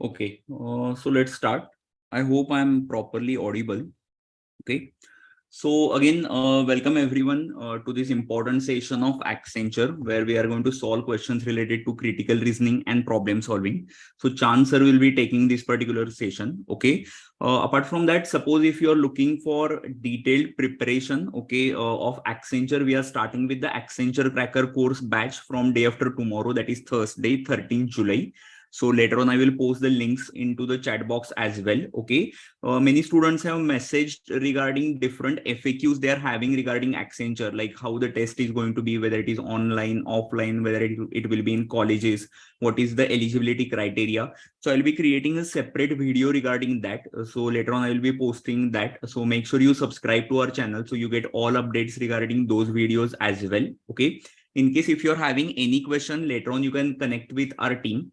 Okay, so let's start. I hope I'm properly audible. Okay. So again, welcome everyone to this important session of Accenture, where we are going to solve questions related to critical reasoning and problem solving. So Chansar will be taking this particular session. Okay. Apart from that, suppose if you are looking for detailed preparation, okay, of Accenture, we are starting with the Accenture Cracker course batch from day after tomorrow, that is Thursday, 13th July. So later on, I will post the links into the chat box as well. Okay. Many students have messaged regarding different FAQs they are having regarding Accenture, like how the test is going to be, whether it is online, offline, whether it will be in colleges, what is the eligibility criteria. So I'll be creating a separate video regarding that. So later on, I will be posting that. So make sure you subscribe to our channel so you get all updates regarding those videos as well. Okay. In case if you're having any question later on, you can connect with our team.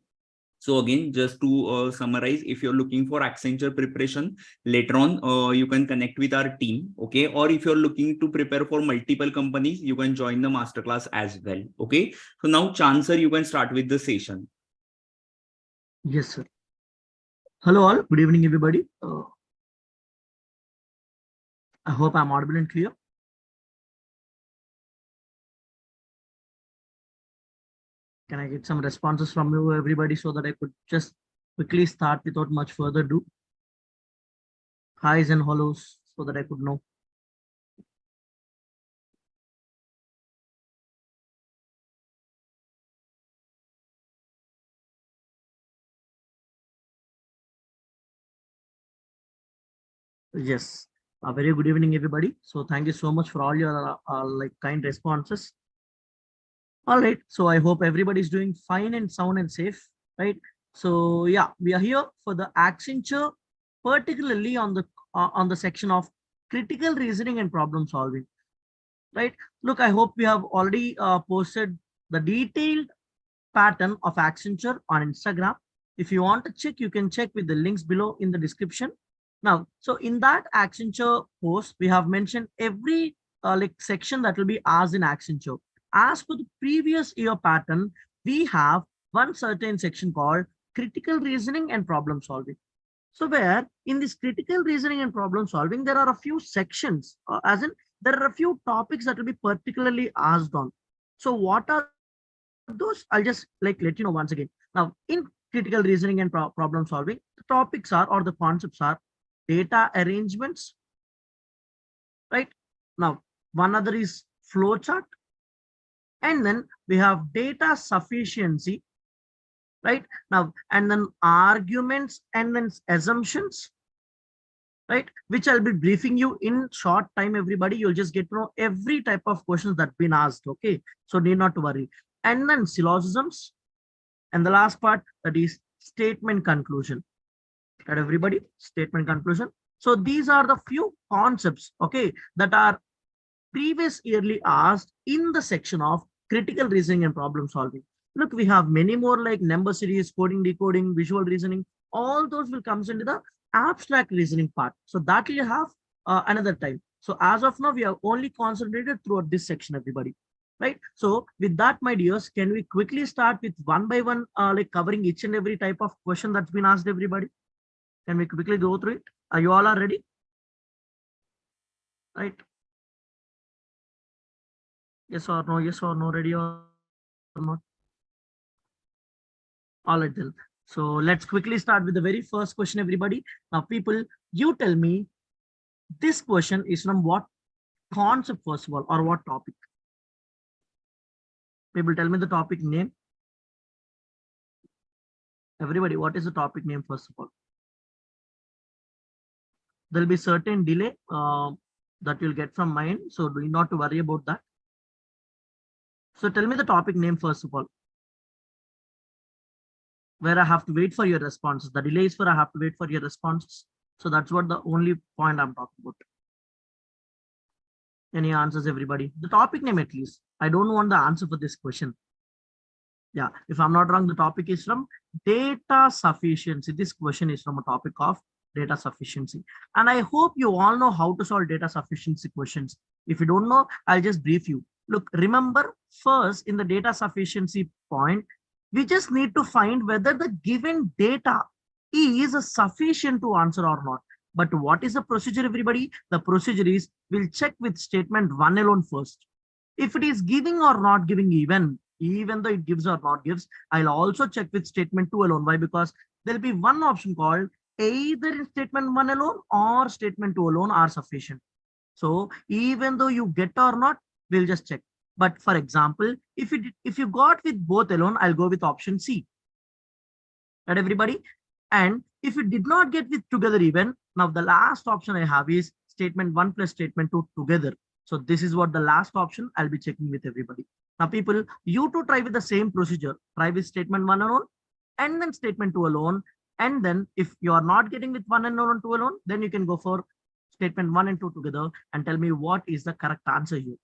So again, just to summarize, if you're looking for Accenture preparation, later on, you can connect with our team, okay? Or if you're looking to prepare for multiple companies, you can join the masterclass as well, okay? So now, Chansar, you can start with the session. Yes, sir. Hello all. Good evening, everybody. I hope I'm audible and clear. Can I get some responses from you, everybody, so that I could just quickly start without much further ado? Highs and hollows, so that I could know. Yes. A very good evening, everybody. So thank you so much for all your like kind responses. All right. So I hope everybody is doing fine and sound and safe, right? So yeah, we are here for the Accenture, particularly on the section of critical reasoning and problem solving. Right. Look, I hope we have already posted the detailed pattern of Accenture on Instagram. If you want to check, you can check with the links below in the description. Now, so in that Accenture post, we have mentioned every like section that will be asked in Accenture. As for the previous year pattern, we have one certain section called critical reasoning and problem solving. So where in this critical reasoning and problem solving, there are a few sections, as in there are a few topics that will be particularly asked on. So what are those? I'll just like let you know once again. Now, in critical reasoning and problem solving, the topics are or the concepts are data arrangements, right? Now, one other is flowchart, and then we have data sufficiency, right? Now, and then arguments and then assumptions, right? Which I'll be briefing you in short time, everybody. You'll just get to know every type of questions that been asked, okay? So need not to worry. And then syllogisms, and the last part, that is statement conclusion. Right, everybody, statement conclusion. So these are the few concepts, okay, that are previous yearly asked in the section of critical reasoning and problem solving. Look, we have many more like number series, coding, decoding, visual reasoning. All those will comes into the abstract reasoning part. So that will have another time. So as of now, we have only concentrated throughout this section, everybody. Right. So with that, my dears, can we quickly start with one by one, like covering each and every type of question that's been asked, everybody? Can we quickly go through it? Are you all are ready? Right. Yes or no? Yes or no? Ready or not? All right then. So let's quickly start with the very first question, everybody. Now, people, you tell me this question is from what concept first of all, or what topic? People, tell me the topic name. Everybody, what is the topic name first of all? There'll be certain delay that you'll get from mine, so do not to worry about that. So tell me the topic name first of all, where I have to wait for your responses. The delay is for I have to wait for your responses. So that's what the only point I'm talking about. Any answers, everybody? The topic name at least. I don't want the answer for this question. Yeah, if I'm not wrong, the topic is from data sufficiency. This question is from a topic of data sufficiency. And I hope you all know how to solve data sufficiency questions. If you don't know, I'll just brief you. Look, remember first in the data sufficiency point, we just need to find whether the given data is sufficient to answer or not. But what is the procedure, everybody? The procedure is we'll check with statement one alone first. If it is giving or not giving, even though it gives or not gives, I'll also check with statement two alone. Why? Because there'll be one option called either in statement one alone or statement two alone are sufficient. So even though you get or not, we'll just check. But for example, if you got with both alone, I'll go with option C. Right, everybody? And if you did not get with together even, now the last option I have is statement one plus statement two together. So this is what the last option I'll be checking with everybody. Now people, you to try with the same procedure, try with statement one alone and then statement two alone. And then if you are not getting with one and two alone, then you can go for statement one and two together and tell me what is the correct answer here.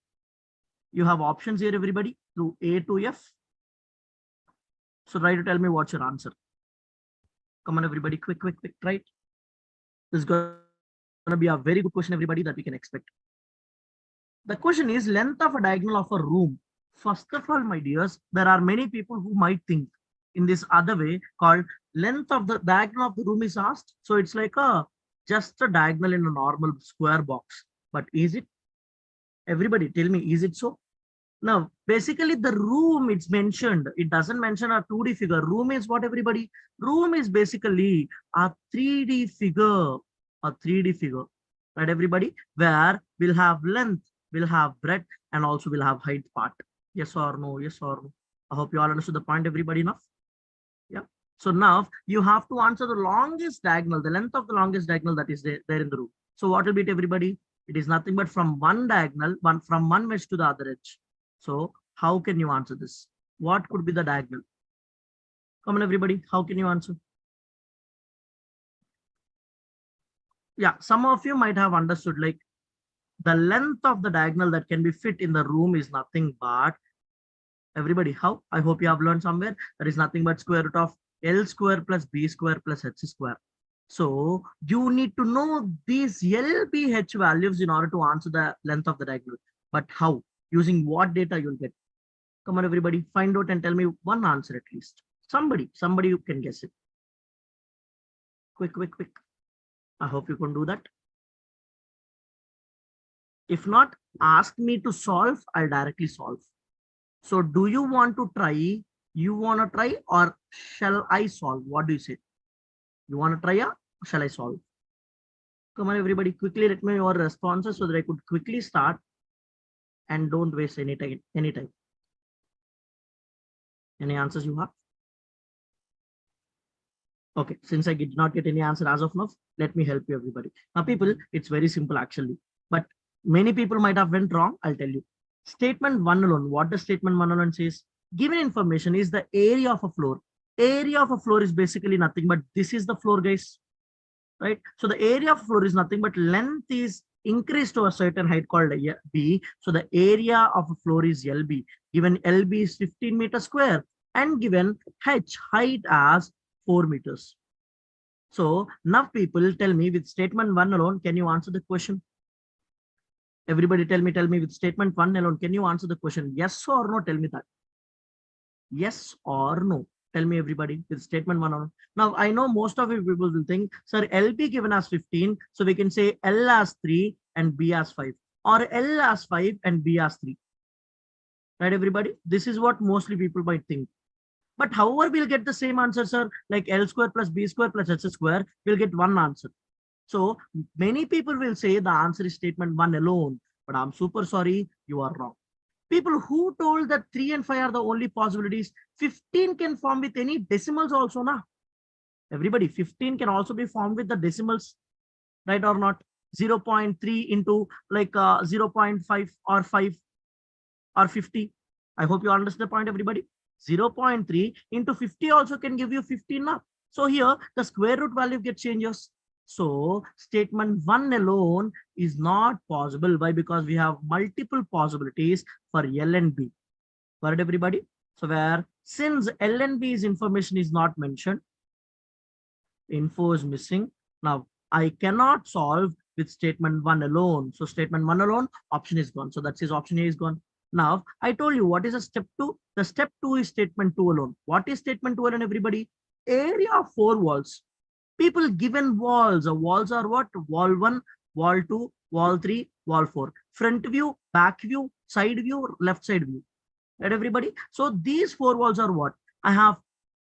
You have options here, everybody, through A to F. So try to tell me what's your answer. Come on, everybody, quick, right? This is going to be a very good question, everybody, that we can expect. The question is length of a diagonal of a room. First of all, my dears, there are many people who might think in this other way called length of the diagonal of the room is asked. So it's like just a diagonal in a normal square box. But is it? Everybody tell me, is it so? Now, basically the room it's mentioned, it doesn't mention a 2D figure. Room is what, everybody? Room is basically a 3D figure, right, everybody? Where we'll have length, we'll have breadth, and also we'll have height part. Yes or no? Yes or no? I hope you all understood the point, everybody, enough? Yeah. So now you have to answer the longest diagonal, the length of the longest diagonal that is there in the room. So what will be it, everybody? It is nothing but from one diagonal, from one mesh to the other edge. So how can you answer this? What could be the diagonal? Come on, everybody. How can you answer? Yeah, some of you might have understood like the length of the diagonal that can be fit in the room is nothing but, everybody, how? I hope you have learned somewhere. That is nothing but square root of L square plus B square plus H square. So you need to know these LBH values in order to answer the length of the diagonal. But how? Using what data you'll get? Come on, everybody, find out and tell me one answer at least. Somebody you can guess it. Quick. I hope you can do that. If not, ask me to solve, I'll directly solve. So do you want to try? You want to try or shall I solve? What do you say? You want to try or shall I solve? Come on, everybody, quickly let me know your responses so that I could quickly start and don't waste any time. Any answers you have? Okay, since I did not get any answer as of now, let me help you, everybody. Now, people, it's very simple actually, but many people might have went wrong. I'll tell you. Statement one alone. What does statement one alone says? Given information is the area of a floor. Area of a floor is basically nothing but this is the floor, guys. Right? So the area of floor is nothing but length is increased to a certain height called B. So the area of a floor is LB. Given LB is 15 meters square and given H height as 4 meters. So now people tell me with statement one alone, can you answer the question? Everybody tell me with statement one alone, can you answer the question? Yes or no? Tell me that. Yes or no? Tell me, everybody, with statement one alone. Now, I know most of you people will think, sir, LB given as 15. So we can say L as 3 and B as 5 or L as 5 and B as 3. Right, everybody? This is what mostly people might think. But however, we'll get the same answer, sir, like L square plus B square plus H square, we'll get one answer. So many people will say the answer is statement one alone, but I'm super sorry, you are wrong. People who told that 3 and 5 are the only possibilities, 15 can form with any decimals also, na? Everybody, 15 can also be formed with the decimals, right or not? 0.3 into like 0.5 or 5 or 50. I hope you understand the point, everybody. 0.3 into 50 also can give you 15 now. So here the square root value gets changes. So statement one alone is not possible. Why? Because we have multiple possibilities for L and B. Got it, everybody? So where since L and B's information is not mentioned, info is missing. Now I cannot solve with statement one alone. So statement one alone, option is gone. So that's his option A is gone. Now I told you what is a step two. The step two is statement two alone. What is statement two alone, everybody? Area of four walls. People given walls. Walls are what? Wall 1, wall 2, wall 3, wall 4. Front view, back view, side view, left side view. Right, everybody? So these four walls are what? I have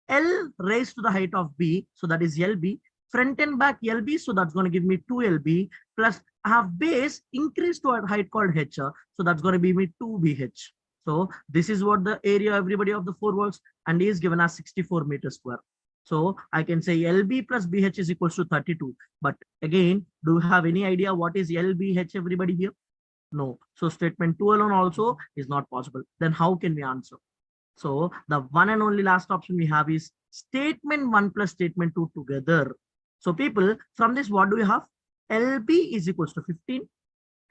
L raised to the height of B, so that is LB. Front and back LB, so that's going to give me 2LB. Plus I have base increased to a height called H, so that's going to be me 2BH. So this is what the area, everybody, of the four walls, and is given as 64 meters square. So I can say LB plus BH is equals to 32. But again, do you have any idea what is LBH, everybody here? No. So statement 2 alone also is not possible. Then how can we answer? So the one and only last option we have is statement 1 plus statement 2 together. So people, from this, what do we have? LB is equals to 15,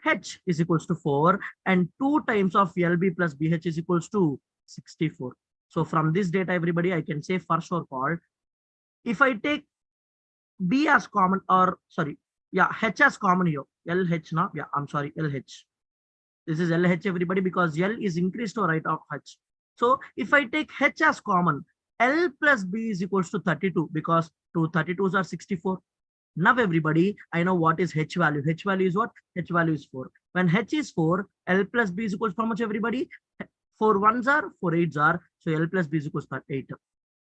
H is equals to 4, and 2 times of LB plus BH is equals to 64. So from this data, everybody, I can say for sure called, if I take B as common, or sorry, yeah, H as common here, LH now, yeah, I'm sorry, LH. This is LH, everybody, because L is increased to right of H. So if I take H as common, L plus B is equals to 32, because 2 32s are 64. Now everybody, I know what is H value. H value is what? H value is 4. When H is 4, L plus B is equals to how much, everybody? 4 ones are, 4 eights are. So L plus B is equals to 8.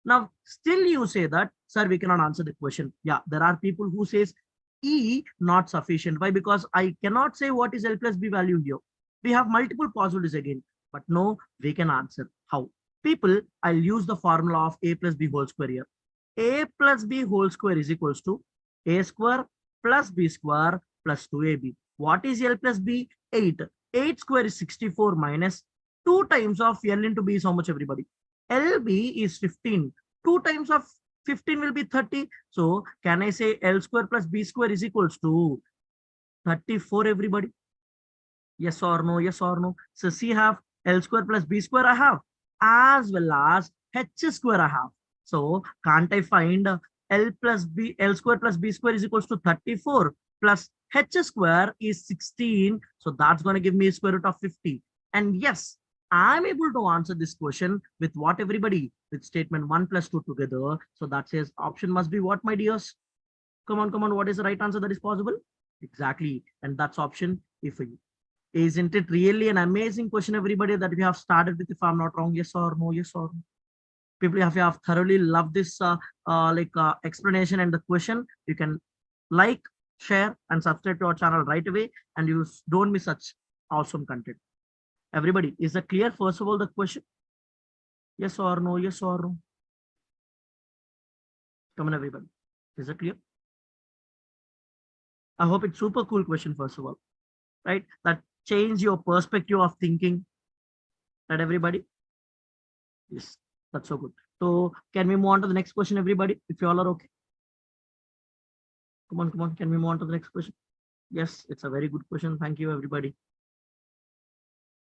Now, still you say that, sir, we cannot answer the question. Yeah, there are people who says E not sufficient. Why? Because I cannot say what is L plus B value here. We have multiple possibilities again, but no, we can answer. How? People, I'll use the formula of A plus B whole square here. A plus B whole square is equals to A square plus B square plus 2AB. What is L plus B? 8. 8 square is 64 minus 2 times of L into B is how much, everybody? LB is 15. 2 times of 15 will be 30. So can I say L square plus B square is equals to 34, everybody? Yes or no? Yes or no? So C have L square plus B square I have, as well as H square I have. So can't I find L plus B, L square plus B square is equals to 34 plus H square is 16. So that's going to give me a square root of 50. And yes, I'm able to answer this question with what, everybody? With statement 1 plus 2 together. So that says option must be what, my dears? Come on, come on. What is the right answer that is possible? Exactly. And that's option A for you. Isn't it really an amazing question, everybody, that we have started with, if I'm not wrong? Yes or no? Yes or no? People, if you have thoroughly loved this explanation and the question, you can like, share, and subscribe to our channel right away, and you don't miss such awesome content. Everybody, is that clear? First of all, the question? Yes or no? Yes or no? Come on, everybody. Is it clear? I hope it's super cool question, first of all, right? That change your perspective of thinking. Right, everybody? Yes, that's so good. So can we move on to the next question, everybody? If you all are okay. Come on, come on. Can we move on to the next question? Yes, it's a very good question. Thank you, everybody.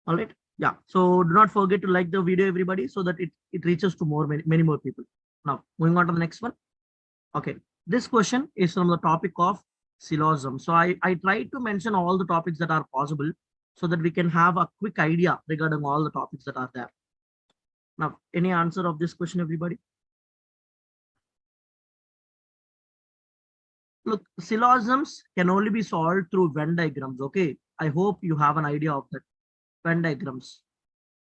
All right. Yeah. So do not forget to like the video, everybody, so that it reaches to many more people. Now, moving on to the next one. Okay. This question is from the topic of syllogism. So I tried to mention all the topics that are possible so that we can have a quick idea regarding all the topics that are there. Now, any answer of this question, everybody? Look, syllogisms can only be solved through Venn diagrams. Okay. I hope you have an idea of that. Venn diagrams.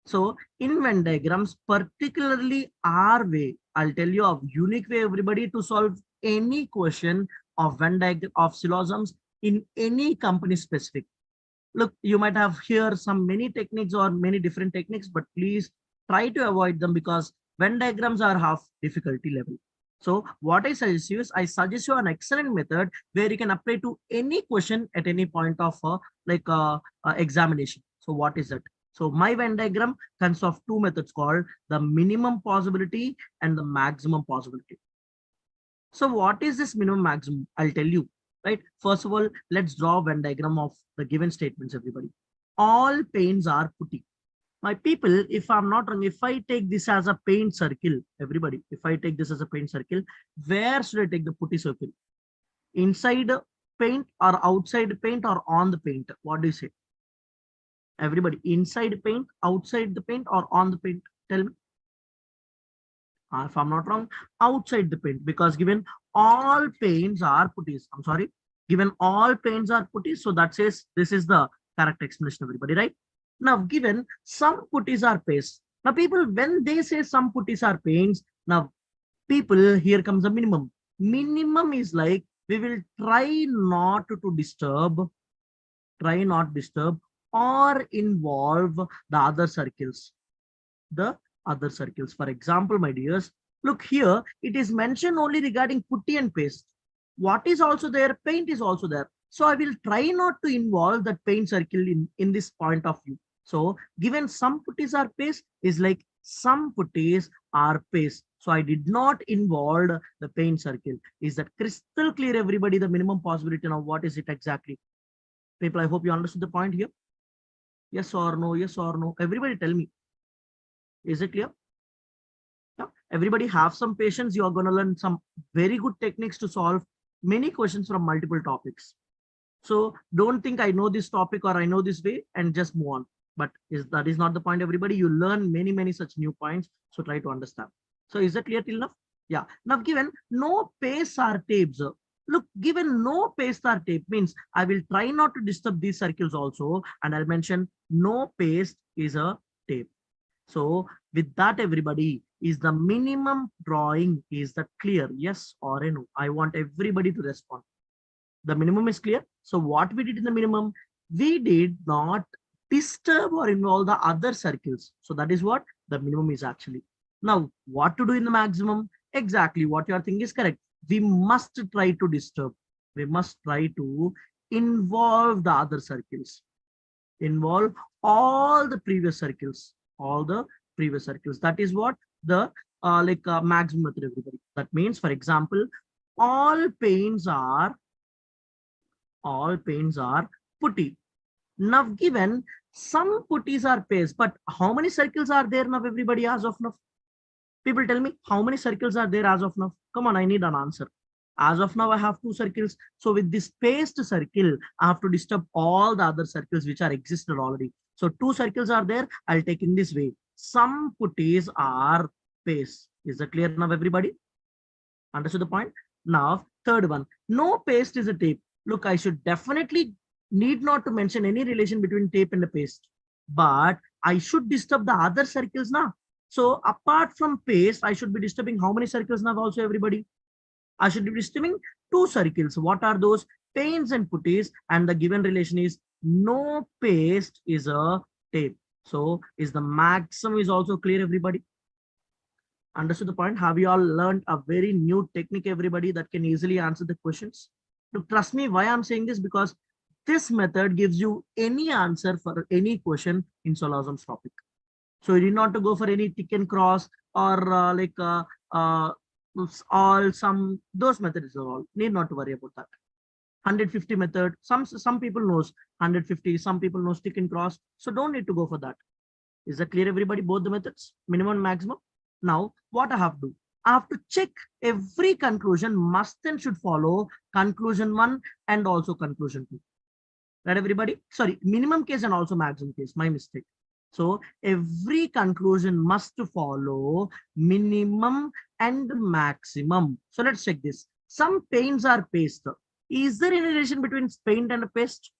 So in Venn diagrams, particularly our way, I'll tell you a unique way, everybody, to solve any question of Venn diagram of syllogisms in any company specific. Look, you might have here some many techniques or many different techniques, but please try to avoid them because Venn diagrams are half difficulty level. So what I suggest you is I suggest you an excellent method where you can apply to any question at any point of examination. So what is that? So my Venn diagram consists of two methods called the minimum possibility and the maximum possibility. So what is this minimum maximum? I'll tell you, right? First of all, let's draw a Venn diagram of the given statements, everybody. All paints are putty. My people, if I'm not wrong, if I take this as a paint circle, everybody, if I take this as a paint circle, where should I take the putty circle? Inside paint or outside paint or on the paint? What do you say? Everybody, inside paint, outside the paint, or on the paint? Tell me. if I'm not wrong, outside the paint, because given all paints are putties. I'm sorry, given all paints are putties. So that says this is the correct explanation, everybody, right? Now, given some putties are paste. Now, people, when they say some putties are paints, now people, here comes the minimum. Minimum is like we will try not to disturb, try not disturb or involve the other circles, the other circles. For example, my dears, look here, it is mentioned only regarding putty and paste. What is also there? Paint is also there. So I will try not to involve that paint circle in this point of view. So given some putties are paste is like some putties are paste. So I did not involve the paint circle. Is that crystal clear, everybody? The minimum possibility now, what is it exactly? People, I hope you understood the point here. Yes or no? Yes or no? Everybody tell me. Is it clear? Yeah. Everybody have some patience. You are going to learn some very good techniques to solve many questions from multiple topics. So don't think I know this topic or I know this way and just move on. But that is not the point, everybody. You learn many such new points. So try to understand. So is that clear till now? Yeah. Now given no paste or tapes. Look, given no paste or tape means I will try not to disturb these circles also. And I'll mention no paste is a tape. So with that, everybody, is the minimum drawing, is that clear? Yes or a no? I want everybody to respond. The minimum is clear. So what we did in the minimum, we did not disturb or involve the other circles. So that is what the minimum is actually. Now, what to do in the maximum? Exactly what you are thinking is correct. We must try to disturb. We must try to involve the other circles. Involve all the previous circles, all the previous circles. That is what the maximum method, everybody. That means, for example, all paints are putty. Now given some putties are paste, but how many circles are there now, everybody, as of now? People tell me how many circles are there as of now. Come on, I need an answer. As of now, I have 2 circles. So with this paste circle, I have to disturb all the other circles which are existed already. So 2 circles are there. I'll take in this way. Some putties are paste. Is that clear now, everybody? Understood the point? Now, third one, no paste is a tape. Look, I should definitely need not to mention any relation between tape and the paste, but I should disturb the other circles now. So apart from paste, I should be disturbing how many circles now also, everybody? I should be disturbing 2 circles. What are those? Paints and putties, and the given relation is no paste is a tape. So is the maximum is also clear, everybody? Understood the point? Have you all learned a very new technique, everybody, that can easily answer the questions? Look, trust me, why I'm saying this, because this method gives you any answer for any question in Syllogism's topic. So you need not to go for any tick and cross or all some those methods are all. Need not to worry about that. 150 method. Some people knows 150. Some people knows tick and cross. So don't need to go for that. Is that clear, everybody? Both the methods, minimum and maximum. Now, what I have to do? I have to check every conclusion must and should follow conclusion 1 and also conclusion 2. Right, everybody? Sorry, minimum case and also maximum case. My mistake. So every conclusion must follow minimum and maximum. So let's check this. Some paints are paste. Is there any relation between paint and paste?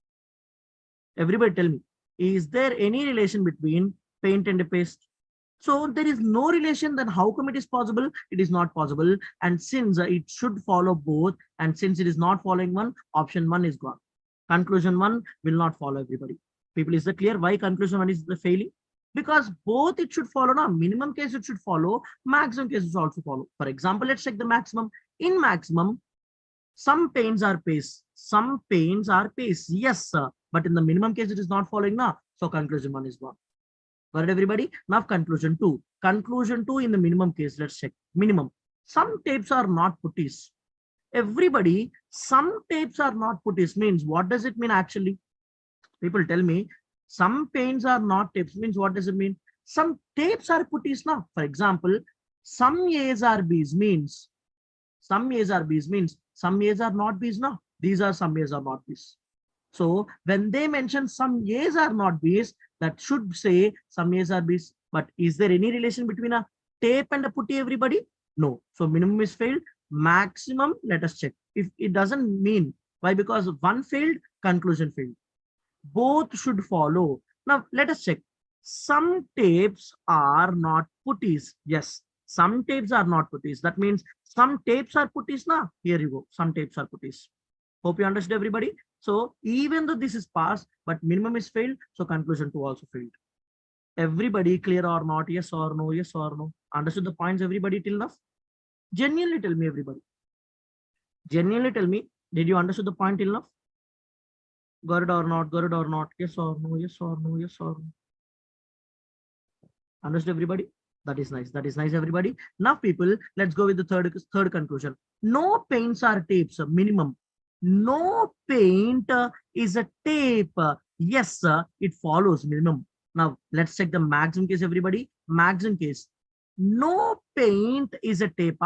Everybody tell me. Is there any relation between paint and paste? So there is no relation, then how come it is possible? It is not possible. And since it should follow both, and since it is not following one, option 1 is gone. Conclusion 1 will not follow, everybody. People, is that clear why conclusion 1 is the failing? Because both it should follow now. Minimum case it should follow, maximum case it also follow. For example, let's check the maximum. In maximum, some paints are paste. Some paints are paste. Yes, sir. But in the minimum case, it is not following now. So conclusion 1 is gone. Got it, everybody? Now conclusion 2. Conclusion 2 in the minimum case, let's check. Minimum. Some tapes are not putties. Everybody, some tapes are not putties means what does it mean actually? People tell me some paints are not tapes means what does it mean? Some tapes are putties now. For example, some A's are B's means some A's are B's means some A's are not B's now. These are some A's are not B's. So when they mention some A's are not B's, that should say some A's are B's. But is there any relation between a tape and a putty, everybody? No. So minimum is failed. Maximum, let us check. If it doesn't mean, why? Because one failed, conclusion failed. Both should follow. Now let us check. Some tapes are not putties. Yes, some tapes are not putties. That means some tapes are putties. Now here you go. Some tapes are putties. Hope you understood, everybody. So even though this is passed, but minimum is failed, so conclusion 2 also failed. Everybody clear or not? Yes or no? Yes or no? Understood the points, everybody, till now? Genuinely tell me, everybody. Genuinely tell me, did you understood the point till now? Got it or not? Got it or not? Yes or no? Yes or no? Yes or no? Understood, everybody? That is nice. That is nice, everybody. Now, people, let's go with the third conclusion. No paints are tapes, minimum. No paint is a tape. Yes, it follows minimum. Now, let's check the maximum case, everybody. Maximum case. No paint is a tape.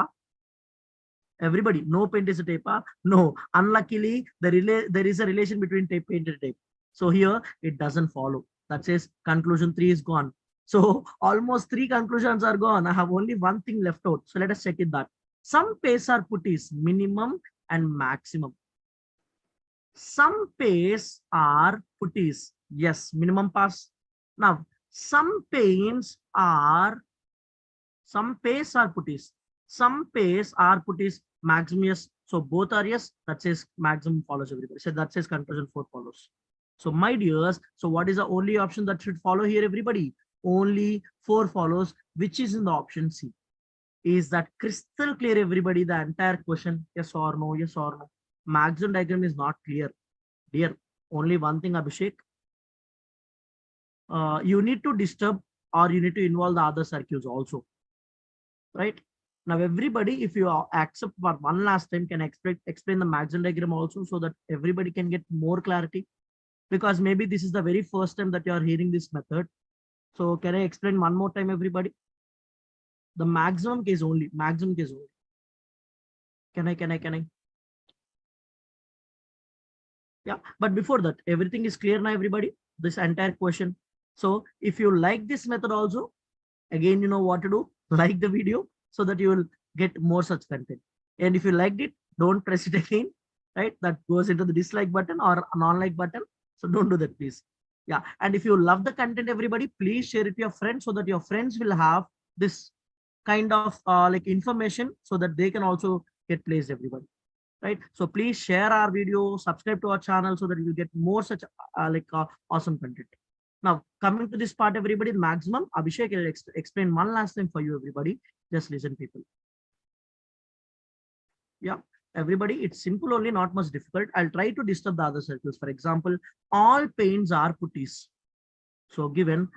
Everybody, no paint is a tape. No, unluckily, there is a relation between paint and tape. So here, it doesn't follow. That says conclusion 3 is gone. So almost 3 conclusions are gone. I have only one thing left out. So let us check it that. Some pays are putties, minimum and maximum. Some pays are putties. Yes, minimum pass. Now, some pays are putties. Some pays are putties, maximum yes. So both are yes. That says maximum follows, everybody. So that says conclusion 4 follows. So my dears, so what is the only option that should follow here, everybody? Only 4 follows, which is in the option C. Is that crystal clear, everybody? The entire question, yes or no, yes or no. Maximum diagram is not clear. Dear, only one thing, Abhishek. You need to disturb or you need to involve the other circuits also. Right? Now, everybody, if you accept for one last time, can explain the maximum diagram also so that everybody can get more clarity. Because maybe this is the very first time that you are hearing this method. So can I explain one more time, everybody? The maximum case only, maximum case only. Can I? Yeah, but before that, everything is clear now, everybody, this entire question. So if you like this method also, again, you know what to do, like the video so that you will get more such content. And if you liked it, don't press it again, right? That goes into the dislike button or non-like button. So don't do that, please. Yeah. And if you love the content, everybody, please share it to your friends so that your friends will have this kind of like information so that they can also get placed, everybody. Right. So please share our video, subscribe to our channel so that you will get more such awesome content. Now, coming to this part, everybody, maximum, Abhishek will explain one last time for you, everybody. Just listen, people. Yeah, everybody, it's simple only, not much difficult. I'll try to disturb the other circles. For example, all paints are putties. So given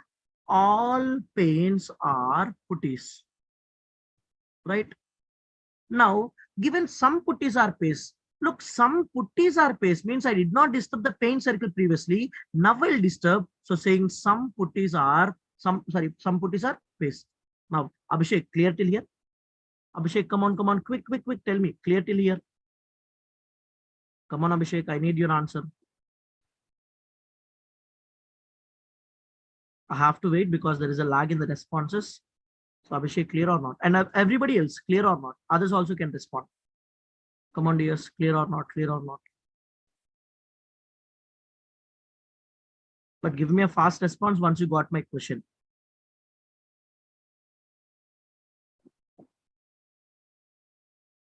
all paints are putties, right? Now, given some putties are paste. Look, some putties are paste means I did not disturb the paint circle previously. Now I'll disturb. So saying some putties are some putties are paste. Now, Abhishek, clear till here? Abhishek, come on, quick, tell me, clear till here? Come on, Abhishek, I need your answer. I have to wait because there is a lag in the responses. So Abhishek, clear or not? And everybody else, clear or not? Others also can respond. Come on, dears, clear or not? Clear or not? But give me a fast response once you got my question.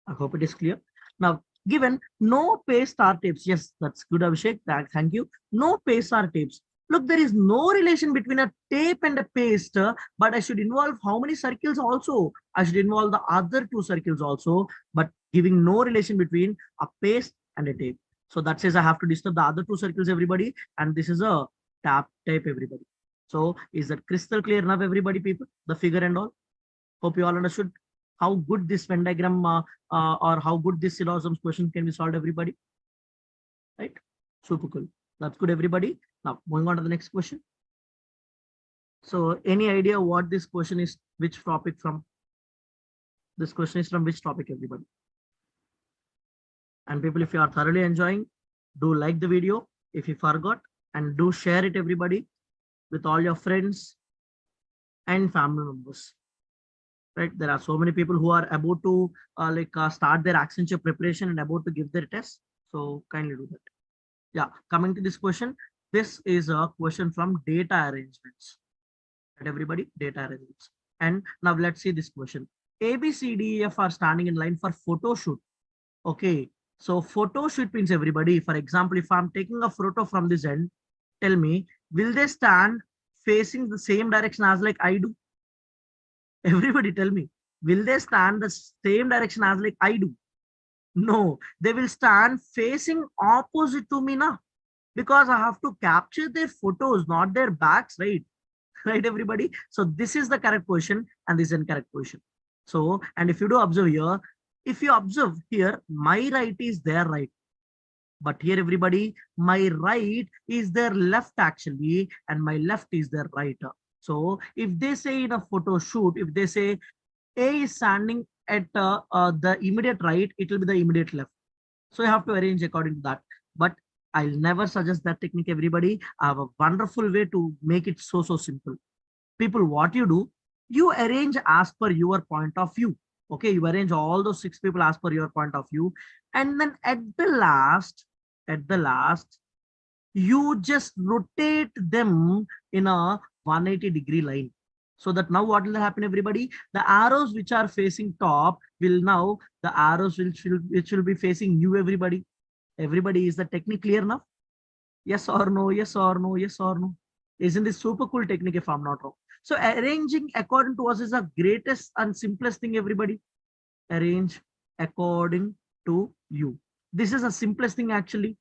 I hope it is clear. Now, given no pay star tapes. Yes, that's good, Abhishek. Thank you. No pay star tapes. Look, there is no relation between a tape and a paste, but I should involve how many circles also? I should involve the other 2 circles also, but giving no relation between a paste and a tape. So that says I have to disturb the other 2 circles, everybody. And this is a tape, everybody. So is that crystal clear enough, everybody, people? The figure and all? Hope you all understood how good this Venn diagram or how good this syllogism question can be solved, everybody. Right? Super cool. That's good, everybody. Now, moving on to the next question. So, any idea what this question is, which topic from? This question is from which topic, everybody? And people, if you are thoroughly enjoying, do like the video if you forgot, and do share it, everybody, with all your friends and family members. right? There are so many people who are about to start their Accenture preparation and about to give their test. So kindly do that. Yeah, coming to this question, this is a question from data arrangements. Right, everybody, data arrangements. And now let's see this question. A, B, C, D, E, F are standing in line for photo shoot. Okay, so photo shoot means everybody. For example, if I'm taking a photo from this end, tell me, will they stand facing the same direction as like I do? Everybody tell me, will they stand the same direction as like I do? No, they will stand facing opposite to me now because I have to capture their photos, not their backs, right? Right, everybody? So this is the correct question and this is incorrect question. So, and if you do observe here, if you observe here, my right is their right. But here, everybody, my right is their left actually, and my left is their right. So if they say in a photo shoot, if they say A is standing at the immediate right, it will be the immediate left. So you have to arrange according to that. But I'll never suggest that technique, everybody. I have a wonderful way to make it so simple. People, what you do, you arrange as per your point of view. Okay, you arrange all those 6 people as per your point of view. And then at the last, you just rotate them in a 180-degree line. So that now what will happen, everybody? The arrows which are facing top will now, the arrows which will be facing you, everybody. Everybody, is the technique clear now? Yes or no? Yes or no? Yes or no? Isn't this super cool technique if I'm not wrong? So arranging according to us is the greatest and simplest thing, everybody. Arrange according to you. This is the simplest thing actually,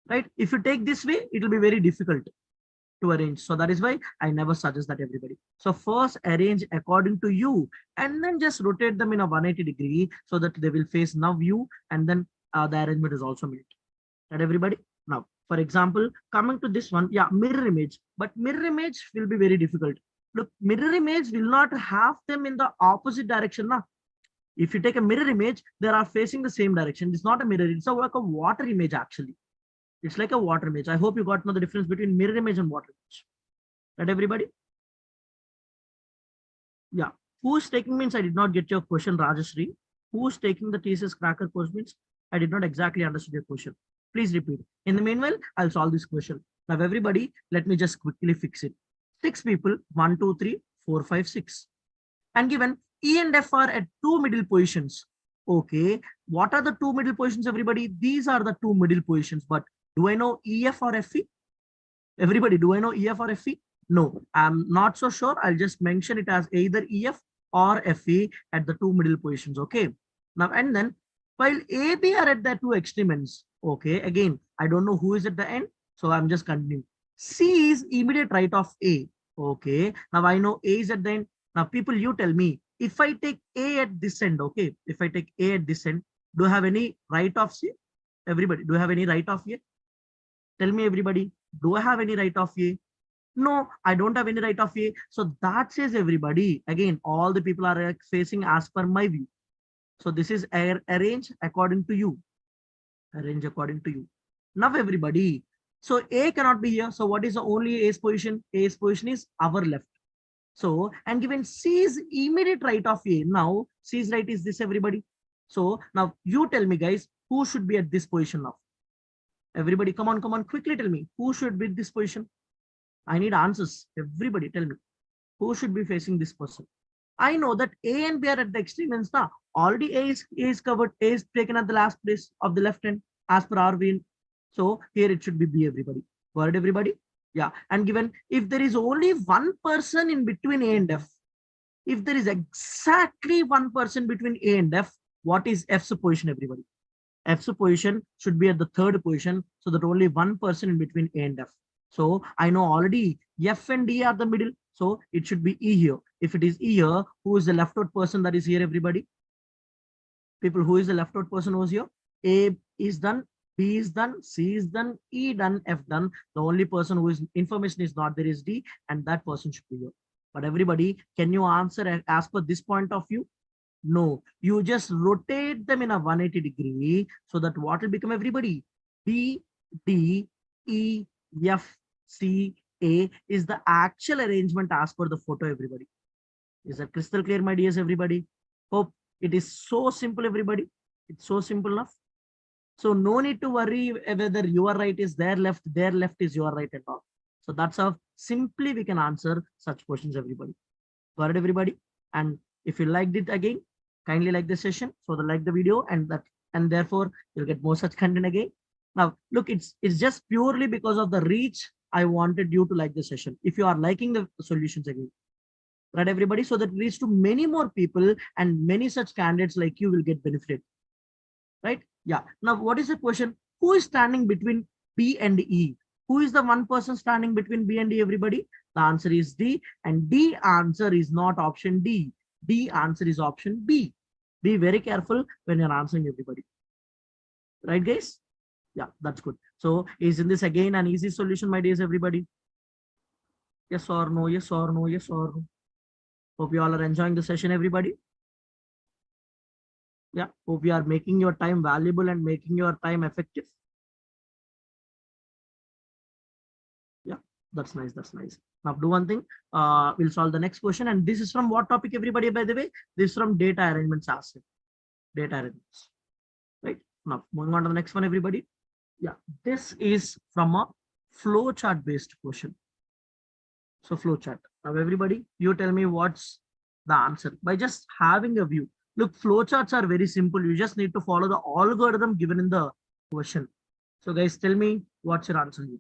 right? If you take this way, it will be very difficult to arrange. So that is why I never suggest that, everybody. So first arrange according to you and then just rotate them in a 180-degree so that they will face now you, and then the arrangement is also made. Right, everybody? Now, for example, coming to this one, yeah, mirror image, but mirror image will be very difficult. Look, mirror image will not have them in the opposite direction. Now, if you take a mirror image, they are facing the same direction. It's not a mirror, it's like a water image actually. It's like a water image. I hope you got to know the difference between mirror image and water image. Right, everybody? Yeah. Who's taking means I did not get your question, Rajashri. Who's taking the TCS cracker course means I did not exactly understand your question. Please repeat. In the meanwhile, I'll solve this question. Now, everybody, let me just quickly fix it. 6 people, 1, 2, 3, 4, 5, 6. And given E and F are at 2 middle positions. Okay. What are the 2 middle positions, everybody? These are the 2 middle positions. But do I know EF or FE? Everybody, do I know EF or FE? No, I'm not so sure. I'll just mention it as either EF or FE at the 2 middle positions. Okay. Now, and then while AB are at the 2 extreme ends. Okay. Again, I don't know who is at the end. So I'm just continuing. C is immediate right of A. Okay. Now I know A is at the end. Now, people, you tell me, if I take A at this end, okay. If I take A at this end, do I have any right of C? Everybody, do I have any right of A? Tell me, everybody, do I have any right of A? No, I don't have any right of A. So that says, everybody, again, all the people are facing as per my view. So this is arrange according to you. Arrange according to you. Now, everybody, so A cannot be here. So what is the only A's position? A's position is our left. So, and given C is immediate right of A. Now, C's right is this, everybody. So now you tell me, guys, who should be at this position now? Everybody, come on, quickly tell me who should be this position. I need answers. Everybody, tell me who should be facing this person. I know that A and B are at the extreme ends now. Already A is covered. A is taken at the last place of the left hand as per our win. So here it should be B, everybody. Word, everybody? Yeah. And given if there is only one person in between A and F, if there is exactly one person between A and F, what is F's position, everybody? F's position should be at the third position so that only one person in between A and F. So I know already F and D are the middle. So it should be E here. If it is E here, who is the left out person that is here, everybody? People, who is the left out person who's here? A is done, B is done, C is done, E done, F done. The only person who is information is not there is D, and that person should be here. But everybody, can you answer as per this point of view? No, you just rotate them in a 180-degree so that what will become, everybody? B, D, E, F, C, A is the actual arrangement as per the photo, everybody. Is that crystal clear, my dears, everybody? Hope it is so simple, everybody. It's so simple enough. So no need to worry whether your right is their left is your right and all. So that's how simply we can answer such questions, everybody. Got it, everybody? And if you liked it again, kindly like the session. So the like the video and therefore you'll get more such content again. Now look, it's just purely because of the reach I wanted you to like the session. If you are liking the solutions again, right, everybody, so that reach to many more people and many such candidates like you will get benefited, right? Yeah. Now, what is the question? Who is standing between B and E? Who is the one person standing between B and D, everybody? The answer is D, and D answer is not option D. D answer is option B. Be very careful when you're answering, everybody. Right, guys? Yeah, that's good. So, isn't this again an easy solution, my dears, everybody? Yes or no? Yes or no? Yes or no? Hope you all are enjoying the session, everybody. Yeah, hope you are making your time valuable and making your time effective. Yeah, that's nice. That's nice. Now do one thing. We'll solve the next question. And this is from what topic, everybody, by the way? This is from data arrangements asset. Data arrangements. Right. Now moving on to the next one, everybody. Yeah, this is from a flowchart based question. So flowchart. Now everybody, you tell me what's the answer by just having a view. Look, flowcharts are very simple. You just need to follow the algorithm given in the question. So guys, tell me what's your answer here.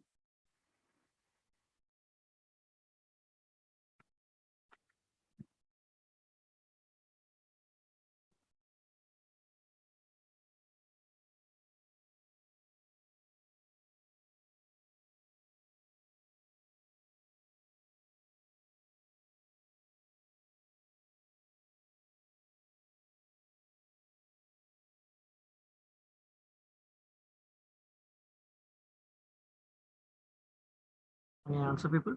Any answer, people?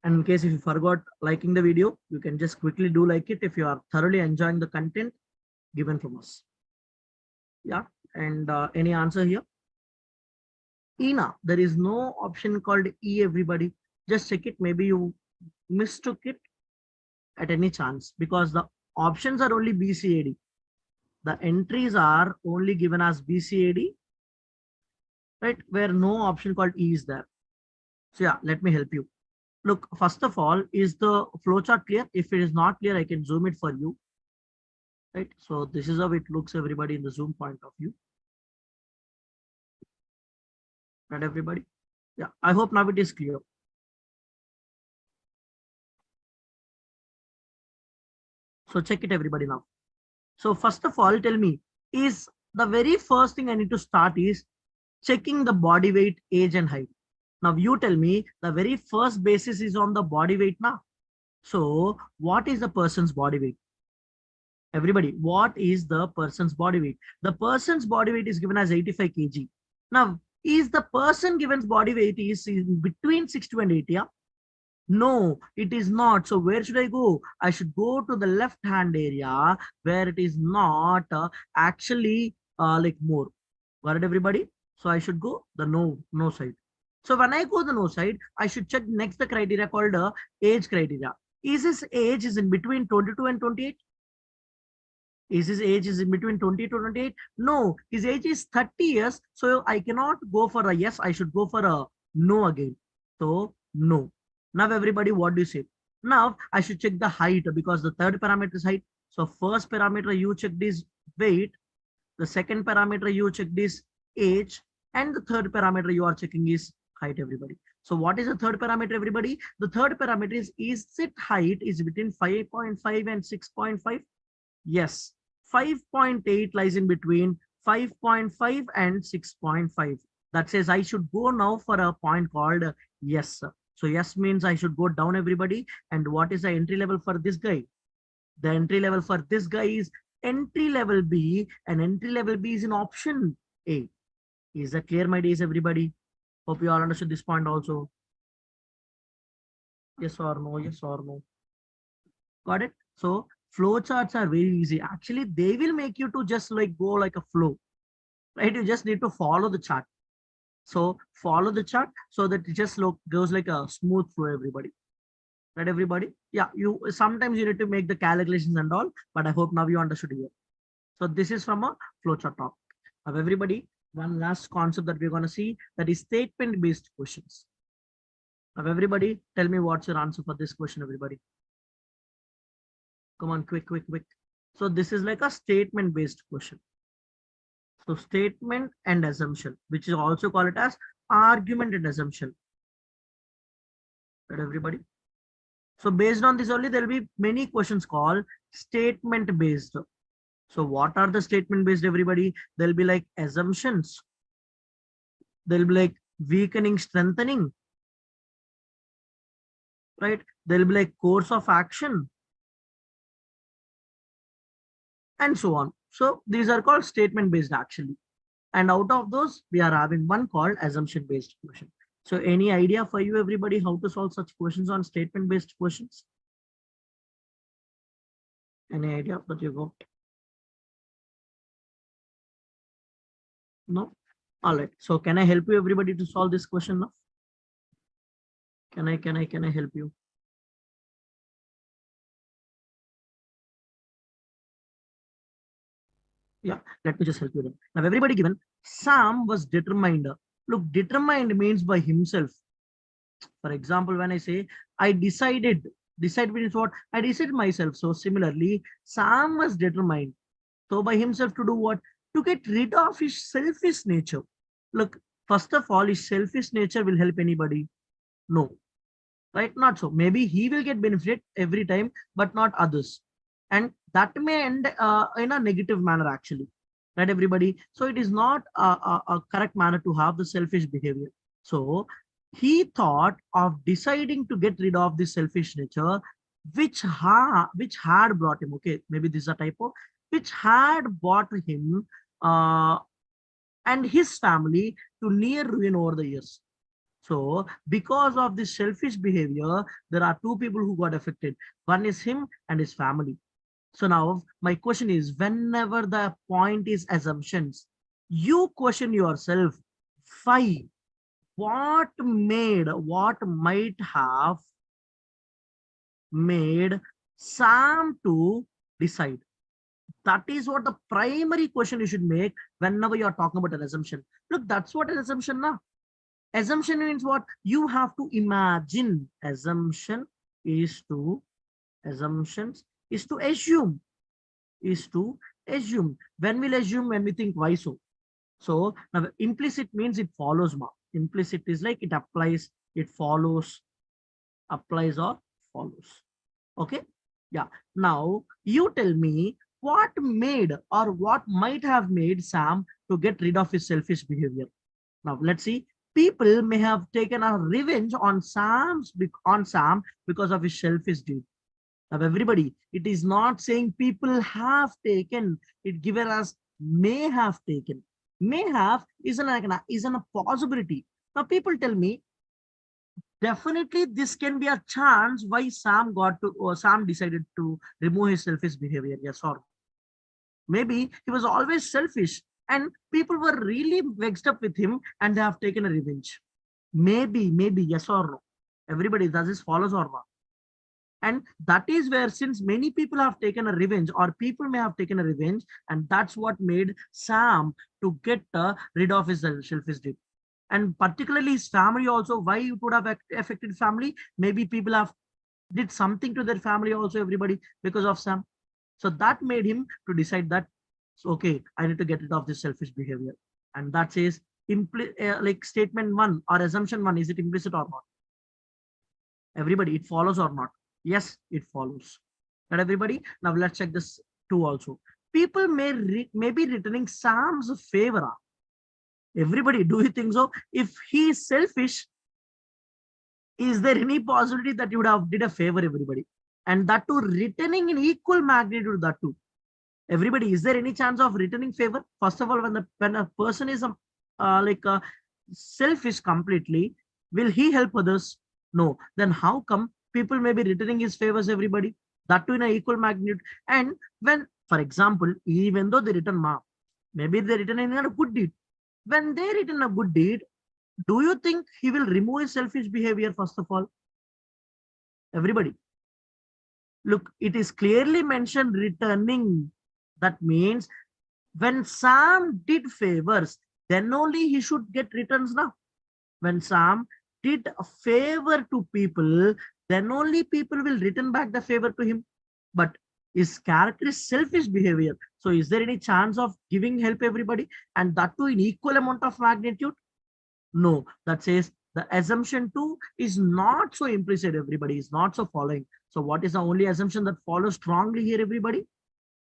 And in case if you forgot liking the video, you can just quickly do like it if you are thoroughly enjoying the content given from us. Yeah. And any answer here? ENA, there is no option called E, everybody. Just check it. Maybe you mistook it at any chance because the options are only BCAD. The entries are only given as BCAD, right? Where no option called E is there. So yeah, let me help you. Look, first of all, is the flowchart clear? If it is not clear, I can zoom it for you. Right. So this is how it looks, everybody, in the zoom point of view. Right, everybody? Yeah, I hope now it is clear. So check it, everybody, now. So first of all, tell me, is the very first thing I need to start is checking the body weight, age, and height. Now you tell me the very first basis is on the body weight now. So what is the person's body weight? Everybody, what is the person's body weight? The person's body weight is given as 85 kg. Now, is the person given body weight is between 60 and 80? Yeah? No, it is not. So where should I go? I should go to the left hand area where it is not actually like more. Got it, everybody? So I should go the no side. So when I go the no side, I should check next the criteria called age criteria. Is his age is in between 22 and 28? Is his age is in between 20 to 28? No, his age is 30 years. So I cannot go for a yes. I should go for a no again. So no. Now everybody, what do you say? Now I should check the height because the third parameter is height. So first parameter you check this weight. The second parameter you check this age. And the third parameter you are checking is height, everybody. So what is the third parameter, everybody? The third parameter is it height is between 5.5 and 6.5? Yes, 5.8 lies in between 5.5 and 6.5. That says I should go now for a point called yes. So yes means I should go down, everybody. And what is the entry level for this guy? The entry level for this guy is entry level B, and entry level B is in option A. Is that clear, my days, everybody? Hope you all understood this point also. Yes or no? Yes or no? Got it? So flowcharts are very easy. Actually, they will make you to just like go like a flow, right? You just need to follow the chart. So follow the chart so that it just goes like a smooth flow, everybody. Right, everybody? Yeah, you sometimes you need to make the calculations and all, but I hope now you understood here. So this is from a flowchart topic. Now, everybody, one last concept that we're going to see, that is statement-based questions. Now, everybody, tell me what's your answer for this question, everybody. Come on, quick, quick, quick. So this is like a statement-based question. So statement and assumption, which is also called it as argument and assumption. Right, everybody? So based on this only, there will be many questions called statement-based. So what are the statement-based, everybody? There'll be like assumptions. There'll be like weakening, strengthening, right? There'll be like course of action and so on. So these are called statement based actually. And out of those, we are having one called assumption based question. So any idea for you, everybody, how to solve such questions on statement based questions? Any idea that you got? No? All right. So can I help you, everybody, to solve this question now? Can I help you? Yeah, let me just help you then. Now, everybody given, Sam was determined. Look, determined means by himself. For example, when I say I decided, decide means what? I decided myself. So similarly, Sam was determined. So by himself to do what? To get rid of his selfish nature. Look, first of all, his selfish nature will help anybody? No, right? Not so. Maybe he will get benefit every time, but not others. And that may end in a negative manner actually, right, everybody? So it is not a correct manner to have the selfish behavior. So he thought of deciding to get rid of this selfish nature, which had brought him, okay, maybe this is a typo, which had brought him uh, and his family to near ruin over the years. So because of this selfish behavior, there are two people who got affected. One is him and his family. So now my question is, whenever the point is assumptions, you question yourself, why? What might have made Sam to decide? That is what the primary question you should make whenever you're talking about an assumption. Look, that's what an assumption now. Assumption means what? You have to imagine. Assumptions is to assume. Is to assume. When we'll assume, when we think why so. So now implicit means it follows. Implicit is like it applies, it follows, applies or follows. Okay. Yeah. Now you tell me what made or what might have made Sam to get rid of his selfish behavior. Now let's see. People may have taken a revenge on Sam because of his selfish deed. Now everybody, it is not saying people have taken, it given as may have taken. May have isn't a possibility. Now people tell me definitely this can be a chance why Sam decided to remove his selfish behavior. Yes or no? Maybe he was always selfish and people were really vexed up with him and they have taken a revenge. Maybe, yes or no. Everybody, does this follows or not? And that is where, since many people have taken a revenge or people may have taken a revenge, and that's what made Sam to get rid of his selfish deed. And particularly his family also, why it would have affected family? Maybe people have did something to their family also, everybody, because of Sam. So that made him to decide that, okay, I need to get rid of this selfish behavior. And that says, like statement one or assumption one, is it implicit or not? Everybody, it follows or not? Yes, it follows. Right, everybody? Now let's check this two also. People may be returning Sam's favor. Everybody, do you think so? If he is selfish, is there any possibility that you would have did a favor, everybody? And that too, returning in equal magnitude, that too. Everybody, is there any chance of returning favor? First of all, when a person is selfish completely, will he help others? No. Then how come people may be returning his favors, everybody? That too in an equal magnitude. And when, for example, even though they return mark, maybe they return in a good deed. When they return a good deed, do you think he will remove his selfish behavior first of all? Everybody, look, it is clearly mentioned returning. That means when Sam did favors, then only he should get returns now. When Sam did a favor to people, then only people will return back the favor to him. But his character is selfish behavior. So is there any chance of giving help everybody? And that too in equal amount of magnitude? No, that says the assumption too is not so implicit, everybody is not so following. So what is the only assumption that follows strongly here, everybody?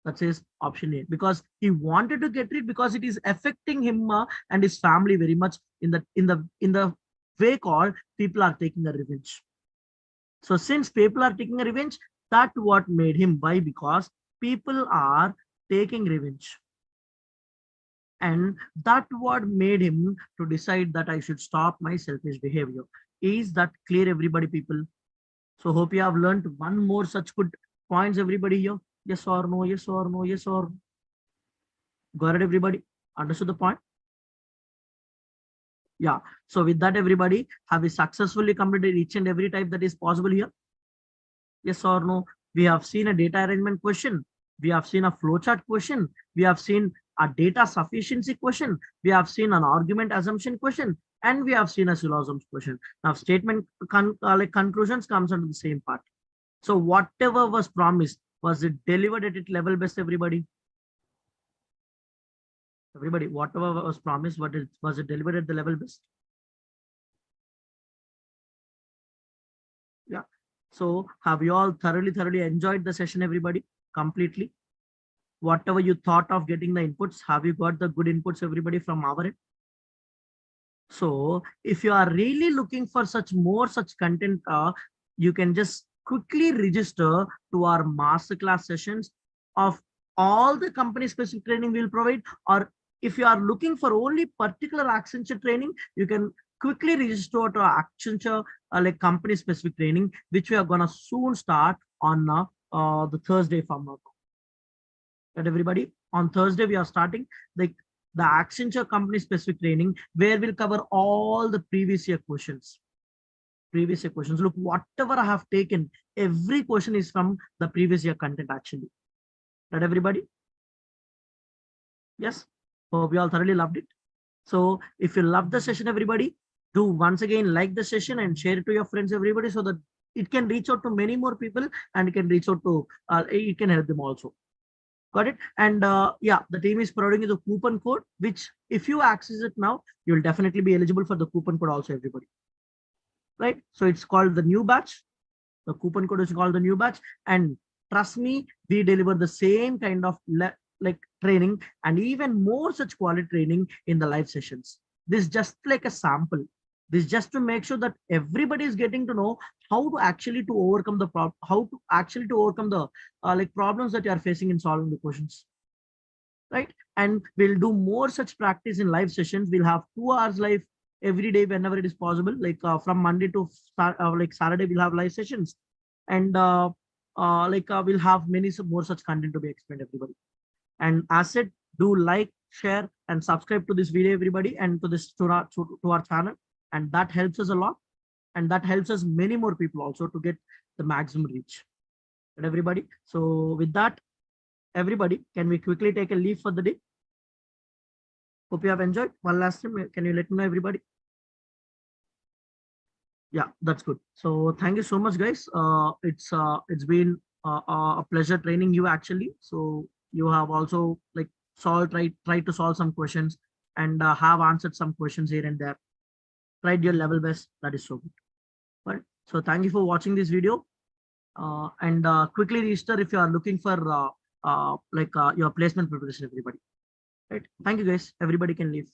That says option A, because he wanted to get rid because it is affecting him and his family very much in the way called people are taking a revenge. So since people are taking a revenge, that what made him. Why? Because people are taking revenge. And that what made him to decide that I should stop my selfish behavior. Is that clear, everybody, people? So hope you have learned one more such good points, everybody here. Yes or no, yes or no, yes or no. Got it, everybody? Understood the point? Yeah. So with that, everybody, have we successfully completed each and every type that is possible here? Yes or no? We have seen a data arrangement question. We have seen a flowchart question. We have seen a data sufficiency question. We have seen an argument assumption question. And we have seen a syllogism question. Now statement conclusions comes under the same part. So whatever was promised, was it delivered at its level best, everybody? Everybody, whatever was promised, was it delivered at the level best? Yeah. So have you all thoroughly enjoyed the session, everybody? Completely? Whatever you thought of getting the inputs, have you got the good inputs, everybody, from our end? So if you are really looking for such content, you can just quickly register to our masterclass sessions of all the company specific training we'll provide. Or if you are looking for only particular Accenture training, you can quickly register to Accenture company specific training, which we are gonna soon start on the Thursday from now. That everybody, on Thursday we are starting the Accenture company specific training, where we'll cover all the previous year questions. Previous year questions. Look, whatever I have taken, every question is from the previous year content actually. That everybody? Yes. Hope you all thoroughly loved it. So if you love the session, everybody, do once again like the session and share it to your friends, everybody, so that it can reach out to many more people and it can reach out to it can help them also. Got it? And yeah, the team is providing you the coupon code, which if you access it now, you'll definitely be eligible for the coupon code also, everybody. Right? So it's called the new batch. The coupon code is called the new batch. And trust me, we deliver the same kind of training and even more such quality training in the live sessions. This is just like a sample. This is just to make sure that everybody is getting to know how to actually to overcome the problem, how to actually to overcome the problems that you are facing in solving the questions. Right? And we'll do more such practice in live sessions. We'll have 2 hours live every day whenever it is possible. From Monday to Saturday, we'll have live sessions, and we'll have many more such content to be explained, everybody. And as said, do like, share, and subscribe to this video, everybody, and to our channel, and that helps us a lot, and that helps us many more people also to get the maximum reach. And everybody, so with that, everybody, can we quickly take a leave for the day? Hope you have enjoyed. One last time, can you let me know, everybody? Yeah, that's good. So thank you so much, guys. It's been a pleasure training you actually. So you have also tried to solve some questions and have answered some questions here and there. Tried your level best. That is so good. Right. So thank you for watching this video. And quickly register if you are looking for your placement preparation, everybody. Right. Thank you, guys. Everybody can leave.